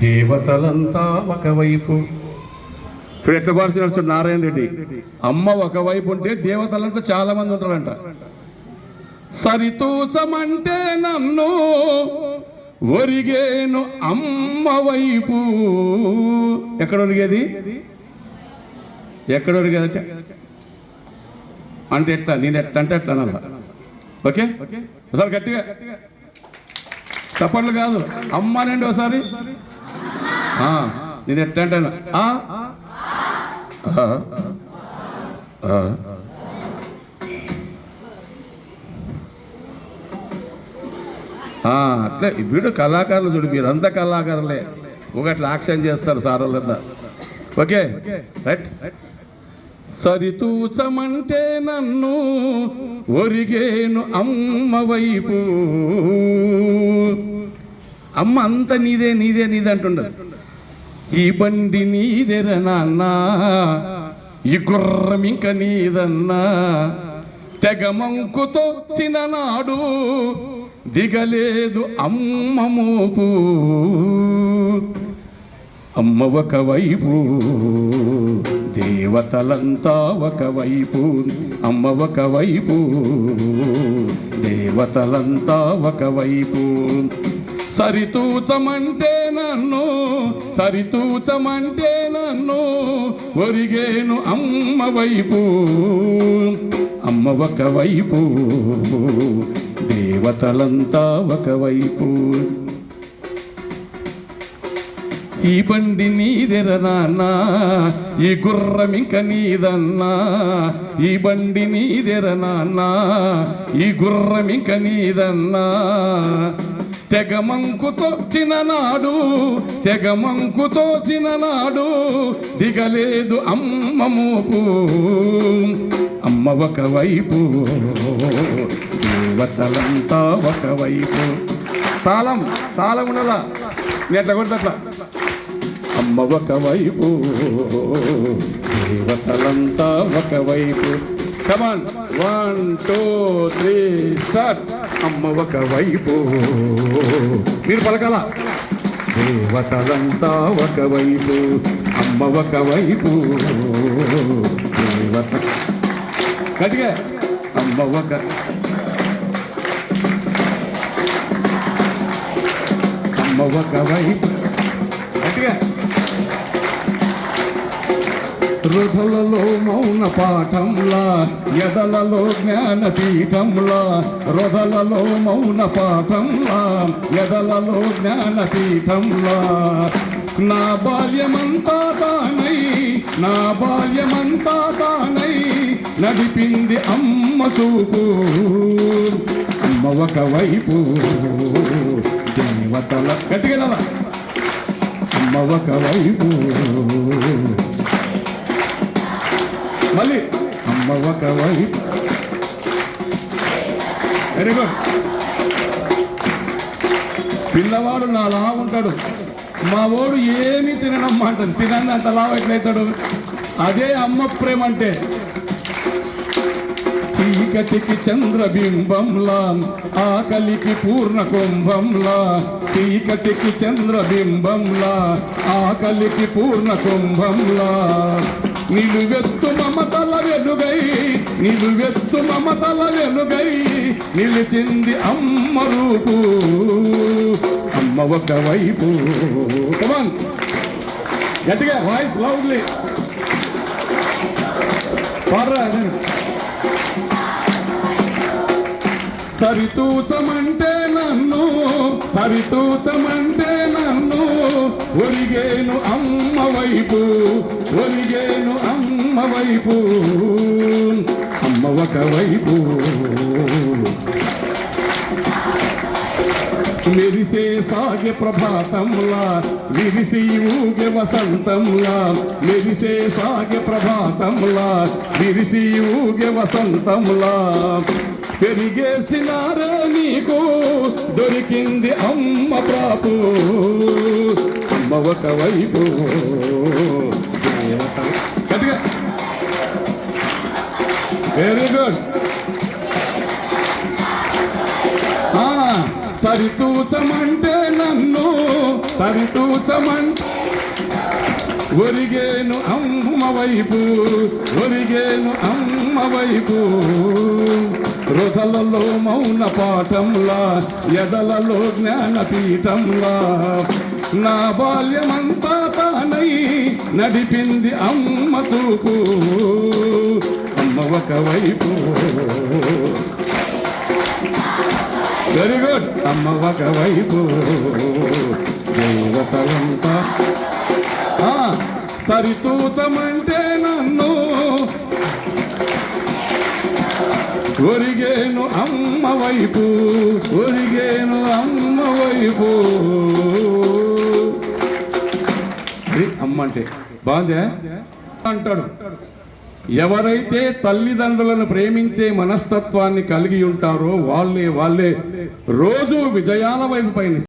దేవతలంతా ఒకవైపు. ఇప్పుడు ఎట్లా పాడుతున్నాడు నారాయణ రెడ్డి, అమ్మ ఒకవైపు ఉంటే దేవతలంతా చాలా మంది ఉంటారంట. సరితూచమంటే నన్ను ఒరిగేను అమ్మ వైపు. ఎక్కడ ఒరిగేది, ఎక్కడ ఒరిగేదంటే అంటే ఎట్లా, నేను ఎట్లా అంటే ఎట్లా అనాల. ఓకే ఒకసారి గట్టిగా చప్పట్లు కాదు, అమ్మ అనండి ఒకసారి. నేను ఎట్లా అంటాను, అట్లే వీడు కళాకారులు చూడు, మీరంతా కళాకారులే, ఒకట్లా యాక్షన్ చేస్తారు సార్ వాళ్ళంతా. Okay right. సరితూచమంటే నన్ను ఒరిగేను అమ్మ వైపు. అమ్మ అంత నీదే నీదే నీదే అంటుండదు. ఈ బండి నీదెర నాన్న, ఈ గుర్రం ఇంక నీదన్నా, తెగమంకుతో చిన్ననాడు దిగలేదు అమ్మ మోపు. అమ్మ ఒకవైపు దేవతలంతా ఒకవైపు, అమ్మ ఒకవైపు దేవతలంతా ఒకవైపు. సరితూచమంటే నన్ను, సరితూచమంటే నన్ను ఒరిగేను అమ్మ వైపు. అమ్మ ఒకవైపు దేవతలంతా ఒకవైపు. ఈ బండి నీదెర నాన్న, ఈ గుర్రం ఇంక నీదన్నా, ఈ బండి నీదెర నాన్న, ఈ గుర్రం ఇంక నీదన్నా, తెగమంకుతో చిన్ననాడు, తెగమంకుతో చిన్ననాడు దిగలేదు అమ్మ మోపు. అమ్మ ఒకవైపు దేవతలంతా ఒకవైపు. తాళం తాళం ఉన్నదా, నేను ఎట్లా కొడతా. అమ్మ ఒకవైపు దేవతలంతా ఒకవైపు. కమాన్ 1 2 3 స్టార్ట్. అమ్మ ఒకవైపు, మీరు పలకాల. దేవతలంతా ఒకవైపు, అమ్మ ఒకవైపు దేవత. గట్టిగా అమ్మ అమ్మ ఒకవైపు. గట్టిగా హృదలలో మౌన పాఠంలా, ఎదలలో జ్ఞానపీఠంలా. హృదలలో మౌన పాఠంలా, ఎదలలో జ్ఞానపీఠంలా. నా బాల్యమంతా తానై, నా బాల్యమంతా తానై నడిపింది అమ్మ చూపు. అమ్మ ఒకవైపు దేవతల. గట్టిగా అమ్మ ఒకవైపు, మళ్ళీ అమ్మ ఒకవైపు. Very good. పిల్లవాడు నా లా ఉంటాడు, మా వాడు ఏమీ తినడమ్మా అంటాడు. తినండి అంత లావు ఎట్లయితాడు. అదే అమ్మ ప్రేమ అంటే. చీకటికి చంద్రబింబంలా, ఆకలికి పూర్ణ కుంభంలా. చీకటికి చంద్రబింబంలా, ఆకలికి పూర్ణ కుంభంలా. నిలువెత్తు మమతల వెలుగై, నిలువెత్తు మమతల వెలుగై నిలిచింది అమ్మ రూపు. అమ్మ ఒకవైపు. కమాన్ గట్టిగా వాయిస్ లౌడ్లీ పాడరా. సరితూచమంటే నన్ను, సరితూచమంటే నన్ను ఒరిగేను అమ్మ వైపు, ఒరిగేను అమ్మ వైపు. అమ్మ ఒకవైపు. మెరిసే సాగే ప్రభాతంలా, విరిసి ఊగే వసంతంలా. మెరిసే సాగే ప్రభాతంలా, విరిసి ఊగే వసంతంలా. పెరిగేసినారా నీకు దొరికింది అమ్మ ప్రాపు. అమ్మ ఒకవైపు. గట్టిగా వెరీ గుడ్. సరితూచమంటే నన్ను, సరితూచమంటే ఒరిగేను అమ్మ వైపు, ఒరిగేను అమ్మ వైపు. హృదలలో మౌన పాఠంలా, ఎదలలో జ్ఞానపీఠంలా, నా బాల్యమంతా తానై నడిపింది అమ్మ చూపు. అమ్మ ఒకవైపు, వెరీ గుడ్. అమ్మ ఒకవైపు దేవతలంతా సరితూచమంటే నన్ను ఒరిగేను అమ్మ వైపు, ఒరిగేను అమ్మ వైపు. అమ్మ అంటే బాగుందే అంటాడు. ఎవరైతే తల్లిదండ్రులను ప్రేమించే మనస్తత్వాన్ని కలిగి ఉంటారో వాళ్ళే రోజు విజయాల వైపు పయనిస్తారు.